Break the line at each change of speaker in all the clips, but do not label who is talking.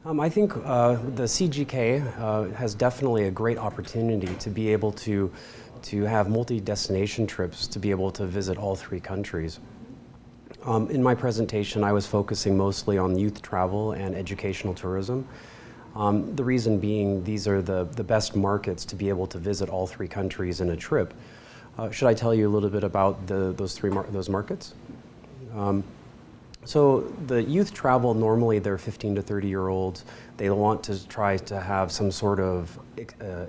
I think the CGK has definitely a great opportunity to be able to have multi-destination trips to be able to visit all three countries. In my presentation, I was focusing mostly on youth travel and educational tourism. The reason being, these are the best markets to be able to visit all three countries in a trip. Should I tell you a little bit about those markets? So the youth travel, normally they're 15 to 30-year-olds. They want to try to have some sort of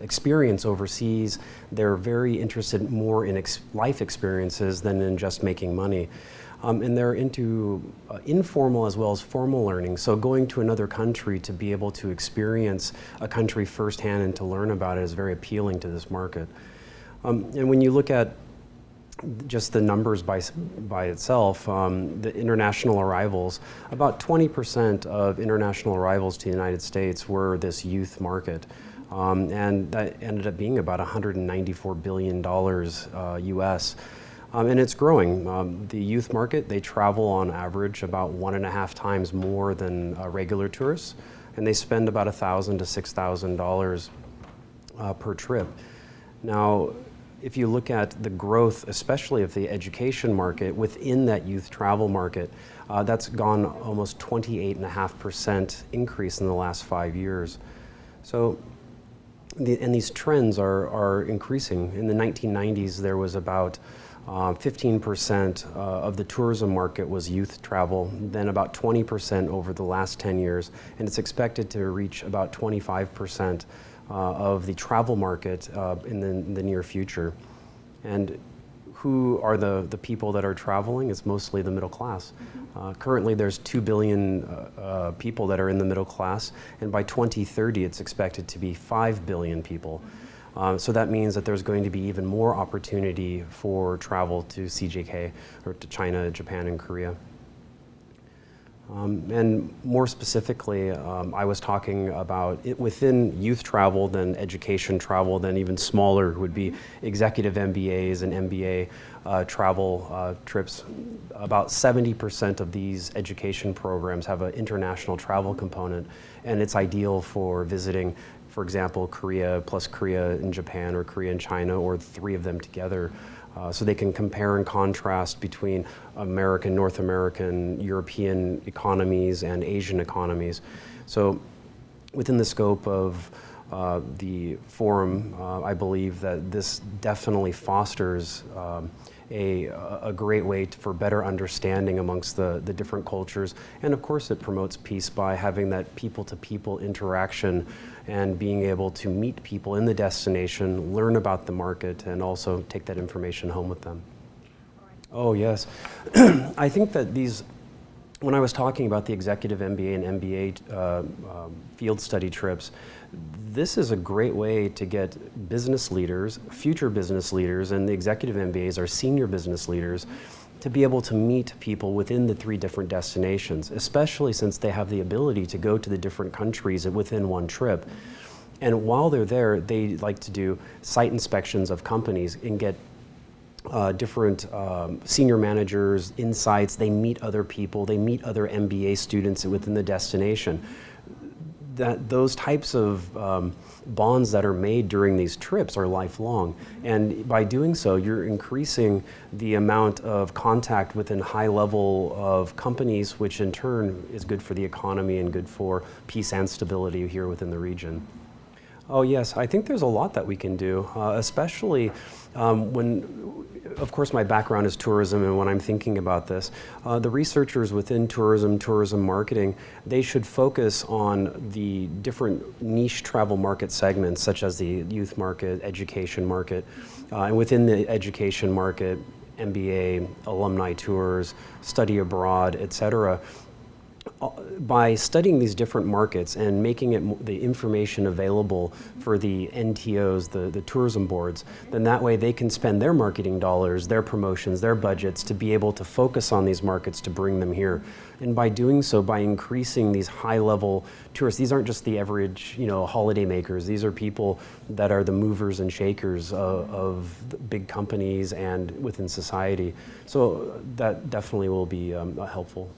experience overseas. They're very interested more in life experiences than in just making money. And they're into informal as well as formal learning. So going to another country to be able to experience a country firsthand and to learn about it is very appealing to this market. And when you look at just the numbers by itself, the international arrivals, about 20% of international arrivals to the United States were this youth market. And that ended up being about $194 billion US. And it's growing. The youth market, they travel on average about 1.5 times more than regular tourists, and they spend about $1,000 to $6,000 per trip. Now, if you look at the growth, especially of the education market within that youth travel market, that's gone almost 28.5% increase in the last 5 years. So, and these trends are increasing. In the 1990s, there was about 15% of the tourism market was youth travel, then about 20% over the last 10 years, and it's expected to reach about 25% of the travel market in the near future. And who are the people that are traveling? It's mostly the middle class. Currently there's 2 billion people that are in the middle class, and by 2030 it's expected to be 5 billion people. So that means that there's going to be even more opportunity for travel to CJK, or to China, Japan, and Korea. And more specifically, I was talking about it within youth travel, then education travel, then even smaller would be executive MBAs and MBA travel trips. About 70% of these education programs have an international travel component, and it's ideal for visiting, for example, Korea plus Korea and Japan, or Korea and China, or the three of them together. So they can compare and contrast between American, North American, European economies and Asian economies. So within the scope of the forum, I believe that this definitely fosters a great way for better understanding amongst the different cultures. And of course it promotes peace by having that people-to-people interaction and being able to meet people in the destination, learn about the market, and also take that information home with them. Oh yes. I think that when I was talking about the executive MBA and MBA field study trips, this is a great way to get business leaders, future business leaders, and the executive MBAs are senior business leaders, to be able to meet people within the 3 different destinations, especially since they have the ability to go to the different countries within one trip. And while they're there, they like to do site inspections of companies and get different senior managers, insights. They meet other people, they meet other MBA students within the destination. Those types of bonds that are made during these trips are lifelong. And by doing so, you're increasing the amount of contact within high level of companies, which in turn is good for the economy and good for peace and stability here within the region. Oh yes, I think there's a lot that we can do, especially of course my background is tourism, and when I'm thinking about this, the researchers within tourism marketing, they should focus on the different niche travel market segments, such as the youth market, education market, and within the education market, MBA, alumni tours, study abroad, etc. By studying these different markets and making the information available for the NTOs, the tourism boards, then that way they can spend their marketing dollars, their promotions, their budgets to be able to focus on these markets to bring them here. And by doing so, by increasing these high-level tourists, these aren't just the average, holiday makers. These are people that are the movers and shakers of big companies and within society. So that definitely will be helpful.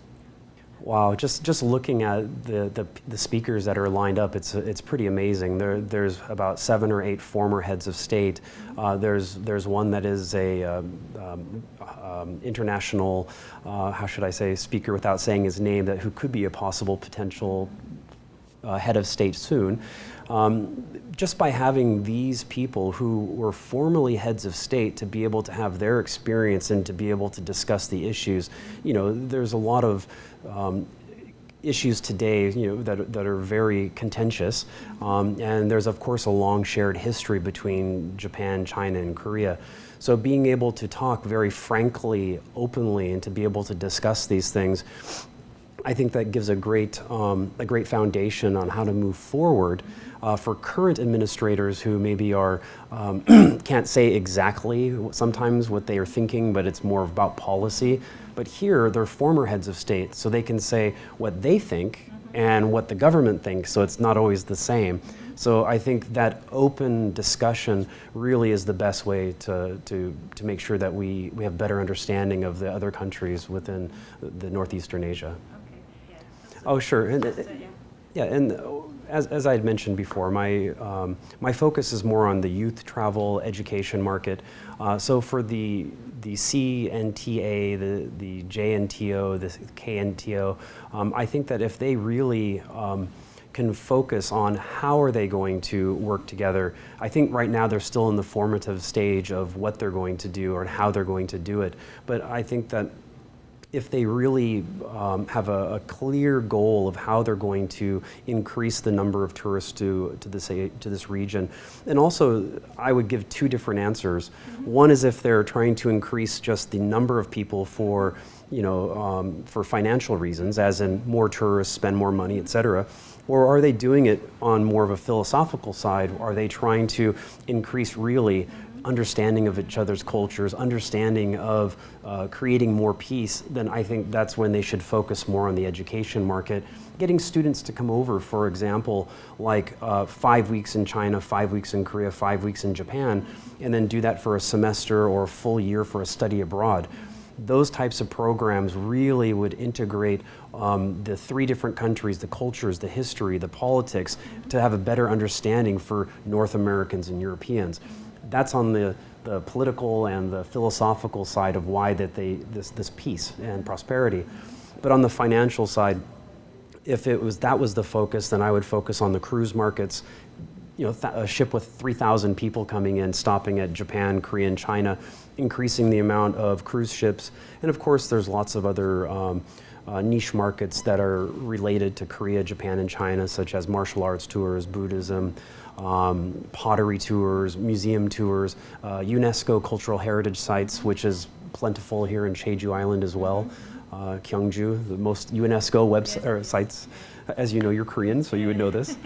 Wow, just looking at the speakers that are lined up, it's pretty amazing. There's about 7 or 8 former heads of state. There's one that is a international, how should I say, speaker without saying his name, who could be a possible potential head of state soon. Just by having these people who were formerly heads of state to be able to have their experience and to be able to discuss the issues, there's a lot of issues today, that are very contentious, and there's of course a long shared history between Japan, China, and Korea. So being able to talk very frankly, openly, and to be able to discuss these things, I think that gives a great foundation on how to move forward for current administrators who maybe are can't say exactly sometimes what they are thinking, but it's more about policy. But here, they're former heads of state, so they can say what they think and what the government thinks, so it's not always the same. So I think that open discussion really is the best way to make sure that we have better understanding of the other countries within the Northeastern Asia. Oh, sure. And as I had mentioned before, my focus is more on the youth travel education market. So for the CNTA, the JNTO, the KNTO, I think that if they really can focus on how are they going to work together. I think right now they're still in the formative stage of what they're going to do or how they're going to do it. But I think that if they really have a clear goal of how they're going to increase the number of tourists to this region, and also I would give 2 different answers. One is if they're trying to increase just the number of people for financial reasons, as in more tourists spend more money, etc. Or are they doing it on more of a philosophical side? Are they trying to increase really understanding of each other's cultures, understanding of creating more peace? Then I think that's when they should focus more on the education market. Getting students to come over, for example, like 5 weeks in China, 5 weeks in Korea, 5 weeks in Japan, and then do that for a semester or a full year for a study abroad. Those types of programs really would integrate the 3 different countries, the cultures, the history, the politics, to have a better understanding for North Americans and Europeans. That's on the political and the philosophical side of why this peace and prosperity. But on the financial side, if that was the focus, then I would focus on the cruise markets. A ship with 3,000 people coming in, stopping at Japan, Korea, and China, increasing the amount of cruise ships. And of course, there's lots of other niche markets that are related to Korea, Japan, and China, such as martial arts tours, Buddhism, pottery tours, museum tours, UNESCO cultural heritage sites, which is plentiful here in Jeju Island as well. Gyeongju, the most UNESCO sites. As you know, you're Korean, so you would know this.